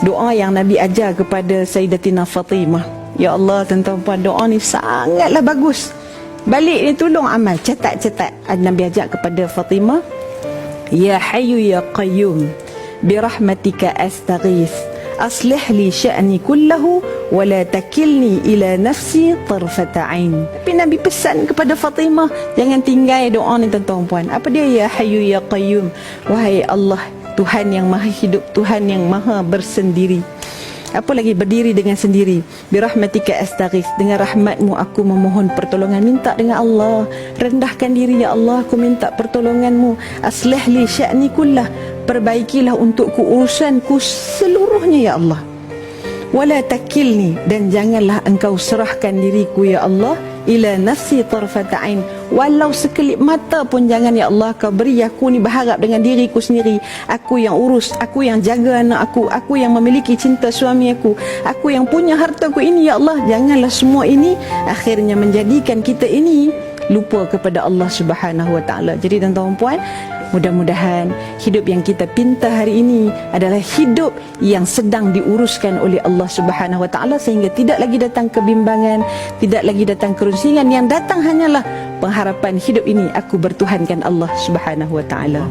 Doa yang Nabi ajar kepada Sayyidatina Fatimah. Ya Allah, tuan-tuan puan, doa ni sangatlah bagus. Balik ni tolong amal, catat-catat. Nabi ajak kepada Fatimah, Ya Hayyu Ya Qayyum, birahmatika astaghith, aslih li sya'ni kullahu, wa la takilni ila nafsi tarfata ain. Tapi Nabi pesan kepada Fatimah, jangan tinggal doa ni tuan-tuan puan. Apa dia? Ya Hayyu Ya Qayyum, wahai Allah, Tuhan yang maha hidup, Tuhan yang maha bersendiri. Apa lagi? Berdiri dengan sendiri. Birahmatika astaghith, dengan rahmatmu aku memohon pertolongan. Minta dengan Allah, rendahkan diri, ya Allah, aku minta pertolonganmu. Aslih li sya'ni kullah, perbaikilah untukku urusanku seluruhnya, ya Allah. Wala takilni, dan janganlah engkau serahkan diriku, ya Allah, ila nafsi tarfata ain, walau sekelip mata pun jangan, ya Allah, kau beri aku ni berharap dengan diriku sendiri. Aku yang urus, aku yang jaga anak aku yang memiliki cinta suami aku yang punya hartaku ini, ya Allah. Janganlah semua ini akhirnya menjadikan kita ini lupa kepada Allah Subhanahu Wa Taala. Jadi tuan-tuan puan, mudah-mudahan hidup yang kita pinta hari ini adalah hidup yang sedang diuruskan oleh Allah Subhanahu Wa Taala, sehingga tidak lagi datang kebimbangan, tidak lagi datang kerusingan. Yang datang hanyalah pengharapan hidup ini aku bertuhankan Allah Subhanahu Wa Taala.